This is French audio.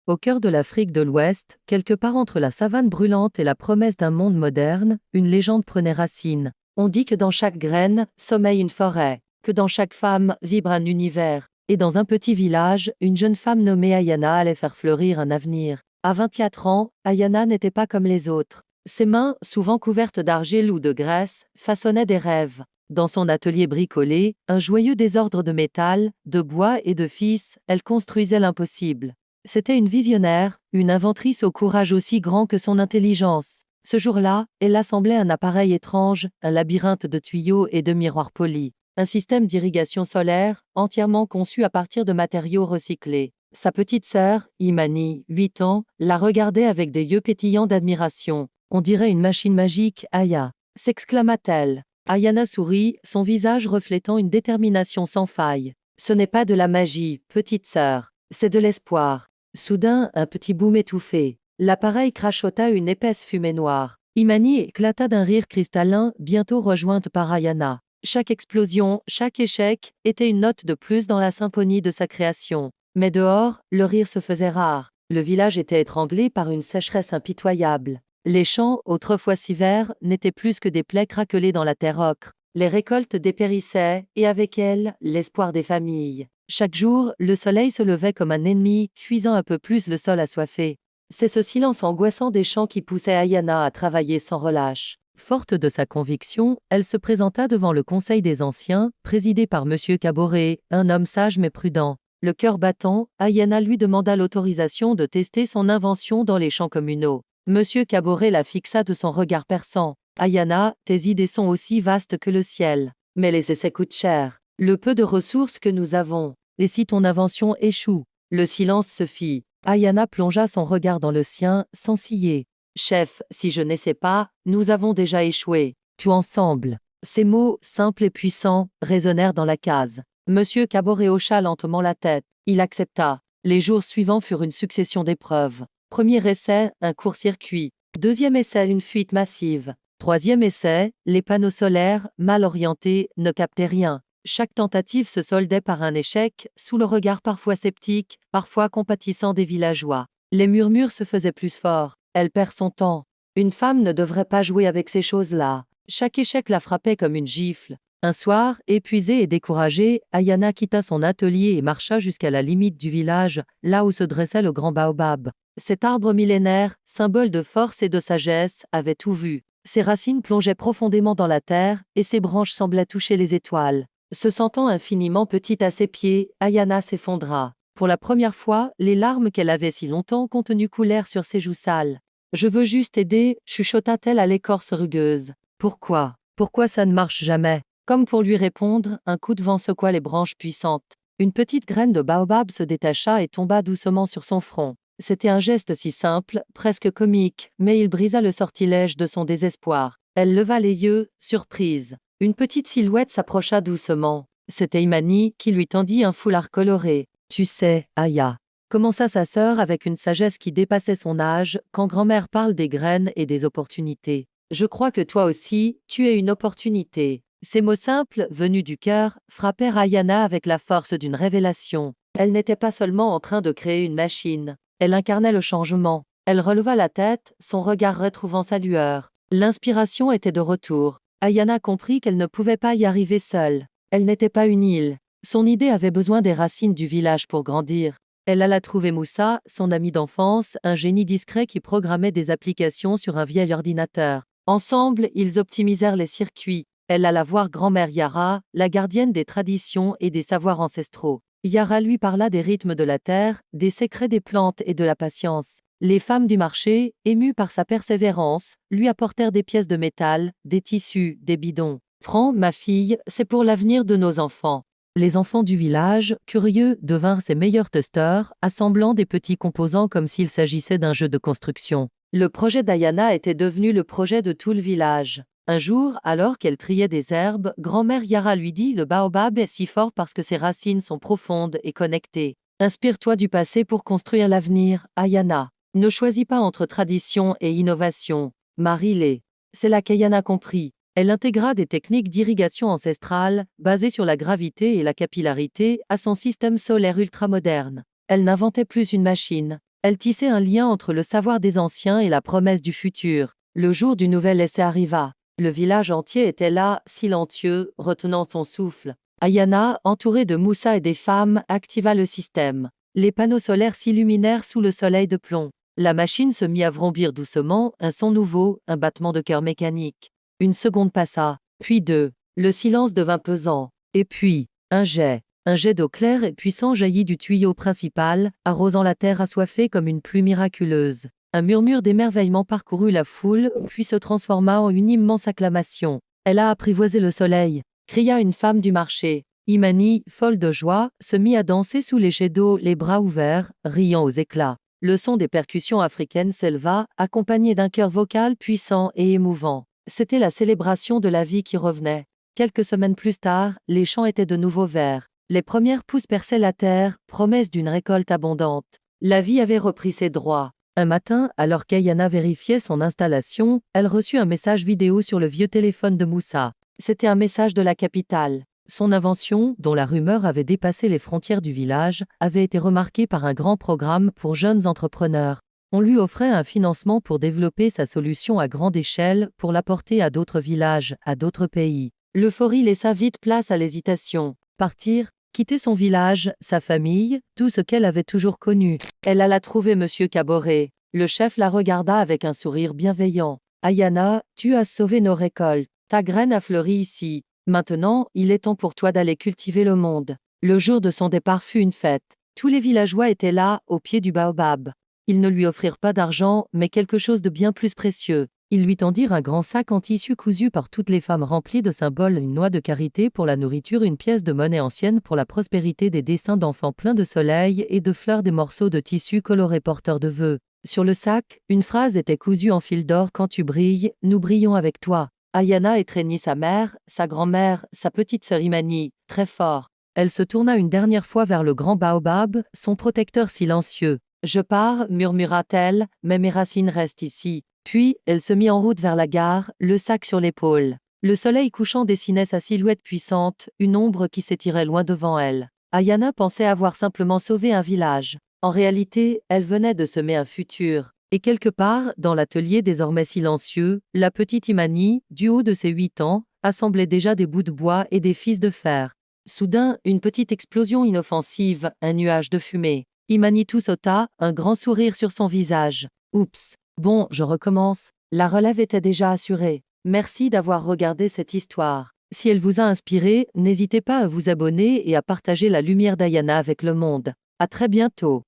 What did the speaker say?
Au cœur de l'Afrique de l'Ouest, quelque part entre la savane brûlante et la promesse d'un monde moderne, une légende prenait racine. On dit que dans chaque graine sommeille une forêt, que dans chaque femme vibre un univers, et dans un petit village, une jeune femme nommée Ayana allait faire fleurir un avenir. À 24 ans, Ayana n'était pas comme les autres. Ses mains, souvent couvertes d'argile ou de graisse, façonnaient des rêves. Dans son atelier bricolé, un joyeux désordre de métal, de bois et de fils, elle construisait l'impossible. C'était une visionnaire, une inventrice au courage aussi grand que son intelligence. Ce jour-là, elle assemblait un appareil étrange, un labyrinthe de tuyaux et de miroirs polis. Un système d'irrigation solaire, entièrement conçu à partir de matériaux recyclés. Sa petite sœur, Imani, 8 ans, la regardait avec des yeux pétillants d'admiration. On dirait une machine magique, Aya, s'exclama-t-elle. Ayana sourit, son visage reflétant une détermination sans faille. Ce n'est pas de la magie, petite sœur, c'est de l'espoir. Soudain, un petit boom étouffé. L'appareil crachota une épaisse fumée noire. Imani éclata d'un rire cristallin, bientôt rejointe par Ayana. Chaque explosion, chaque échec, était une note de plus dans la symphonie de sa création. Mais dehors, le rire se faisait rare. Le village était étranglé par une sécheresse impitoyable. Les champs, autrefois si verts, n'étaient plus que des plaies craquelées dans la terre ocre. Les récoltes dépérissaient, et avec elles, l'espoir des familles. Chaque jour, le soleil se levait comme un ennemi, cuisant un peu plus le sol assoiffé. C'est ce silence angoissant des champs qui poussait Ayana à travailler sans relâche. Forte de sa conviction, elle se présenta devant le Conseil des Anciens, présidé par M. Caboret, un homme sage mais prudent. Le cœur battant, Ayana lui demanda l'autorisation de tester son invention dans les champs communaux. M. Caboret la fixa de son regard perçant. « Ayana, tes idées sont aussi vastes que le ciel. Mais les essais coûtent cher. Le peu de ressources que nous avons. Et si ton invention échoue ?» Le silence se fit. Ayana plongea son regard dans le sien, sans ciller. « Chef, si je n'essaie pas, nous avons déjà échoué. Tout ensemble. » Ces mots, simples et puissants, résonnèrent dans la case. Monsieur Caboret hocha lentement la tête. Il accepta. Les jours suivants furent une succession d'épreuves. Premier essai, un court-circuit. Deuxième essai, une fuite massive. Troisième essai, les panneaux solaires, mal orientés, ne captaient rien. Chaque tentative se soldait par un échec, sous le regard parfois sceptique, parfois compatissant des villageois. Les murmures se faisaient plus forts. Elle perd son temps. Une femme ne devrait pas jouer avec ces choses-là. Chaque échec la frappait comme une gifle. Un soir, épuisée et découragée, Ayana quitta son atelier et marcha jusqu'à la limite du village, là où se dressait le grand baobab. Cet arbre millénaire, symbole de force et de sagesse, avait tout vu. Ses racines plongeaient profondément dans la terre, et ses branches semblaient toucher les étoiles. Se sentant infiniment petite à ses pieds, Ayana s'effondra. Pour la première fois, les larmes qu'elle avait si longtemps contenues coulèrent sur ses joues sales. « Je veux juste aider », chuchota-t-elle à l'écorce rugueuse. « Pourquoi ? Pourquoi ça ne marche jamais ?» Comme pour lui répondre, un coup de vent secoua les branches puissantes. Une petite graine de baobab se détacha et tomba doucement sur son front. C'était un geste si simple, presque comique, mais il brisa le sortilège de son désespoir. Elle leva les yeux, surprise. Une petite silhouette s'approcha doucement. C'était Imani qui lui tendit un foulard coloré. « Tu sais, Aya », commença sa sœur avec une sagesse qui dépassait son âge, quand grand-mère parle des graines et des opportunités. « Je crois que toi aussi, tu es une opportunité. » Ces mots simples, venus du cœur, frappèrent Ayana avec la force d'une révélation. Elle n'était pas seulement en train de créer une machine. Elle incarnait le changement. Elle releva la tête, son regard retrouvant sa lueur. L'inspiration était de retour. Ayana comprit qu'elle ne pouvait pas y arriver seule. Elle n'était pas une île. Son idée avait besoin des racines du village pour grandir. Elle alla trouver Moussa, son ami d'enfance, un génie discret qui programmait des applications sur un vieil ordinateur. Ensemble, ils optimisèrent les circuits. Elle alla voir grand-mère Yara, la gardienne des traditions et des savoirs ancestraux. Yara lui parla des rythmes de la terre, des secrets des plantes et de la patience. Les femmes du marché, émues par sa persévérance, lui apportèrent des pièces de métal, des tissus, des bidons. « Prends, ma fille, c'est pour l'avenir de nos enfants. » Les enfants du village, curieux, devinrent ses meilleurs testeurs, assemblant des petits composants comme s'il s'agissait d'un jeu de construction. Le projet d'Ayana était devenu le projet de tout le village. Un jour, alors qu'elle triait des herbes, grand-mère Yara lui dit « Le baobab est si fort parce que ses racines sont profondes et connectées. Inspire-toi du passé pour construire l'avenir, Ayana. Ne choisis pas entre tradition et innovation. Marie-les. » C'est là qu'Ayana comprit. Elle intégra des techniques d'irrigation ancestrale, basées sur la gravité et la capillarité, à son système solaire ultramoderne. Elle n'inventait plus une machine. Elle tissait un lien entre le savoir des anciens et la promesse du futur. Le jour du nouvel essai arriva. Le village entier était là, silencieux, retenant son souffle. Ayana, entourée de Moussa et des femmes, activa le système. Les panneaux solaires s'illuminèrent sous le soleil de plomb. La machine se mit à vrombir doucement, un son nouveau, un battement de cœur mécanique. Une seconde passa, puis deux. Le silence devint pesant. Et puis, un jet. Un jet d'eau claire et puissant jaillit du tuyau principal, arrosant la terre assoiffée comme une pluie miraculeuse. Un murmure d'émerveillement parcourut la foule, puis se transforma en une immense acclamation. Elle a apprivoisé le soleil, cria une femme du marché. Imani, folle de joie, se mit à danser sous les jets d'eau, les bras ouverts, riant aux éclats. Le son des percussions africaines s'éleva, accompagné d'un chœur vocal puissant et émouvant. C'était la célébration de la vie qui revenait. Quelques semaines plus tard, les champs étaient de nouveau verts. Les premières pousses perçaient la terre, promesse d'une récolte abondante. La vie avait repris ses droits. Un matin, alors qu'Ayana vérifiait son installation, elle reçut un message vidéo sur le vieux téléphone de Moussa. C'était un message de la capitale. Son invention, dont la rumeur avait dépassé les frontières du village, avait été remarquée par un grand programme pour jeunes entrepreneurs. On lui offrait un financement pour développer sa solution à grande échelle, pour l'apporter à d'autres villages, à d'autres pays. L'euphorie laissa vite place à l'hésitation. Partir, quitter son village, sa famille, tout ce qu'elle avait toujours connu. Elle alla trouver Monsieur Caboret. Le chef la regarda avec un sourire bienveillant. Ayana, tu as sauvé nos récoltes. Ta graine a fleuri ici. Maintenant, il est temps pour toi d'aller cultiver le monde. Le jour de son départ fut une fête. Tous les villageois étaient là, au pied du baobab. Ils ne lui offrirent pas d'argent, mais quelque chose de bien plus précieux. Ils lui tendirent un grand sac en tissu cousu par toutes les femmes rempli de symboles, une noix de karité pour la nourriture, une pièce de monnaie ancienne pour la prospérité, des dessins d'enfants pleins de soleil et de fleurs, des morceaux de tissu colorés porteurs de vœux. Sur le sac, une phrase était cousue en fil d'or: quand tu brilles, nous brillons avec toi. Ayana étreignit sa mère, sa grand-mère, sa petite sœur Imani, très fort. Elle se tourna une dernière fois vers le grand baobab, son protecteur silencieux. Je pars, murmura-t-elle, mais mes racines restent ici. Puis, elle se mit en route vers la gare, le sac sur l'épaule. Le soleil couchant dessinait sa silhouette puissante, une ombre qui s'étirait loin devant elle. Ayana pensait avoir simplement sauvé un village. En réalité, elle venait de semer un futur. Et quelque part, dans l'atelier désormais silencieux, la petite Imani, du haut de ses 8 ans, assemblait déjà des bouts de bois et des fils de fer. Soudain, une petite explosion inoffensive, un nuage de fumée. Imani tout sauta, un grand sourire sur son visage. Oups. Bon, je recommence. La relève était déjà assurée. Merci d'avoir regardé cette histoire. Si elle vous a inspiré, n'hésitez pas à vous abonner et à partager la lumière d'Ayana avec le monde. À très bientôt.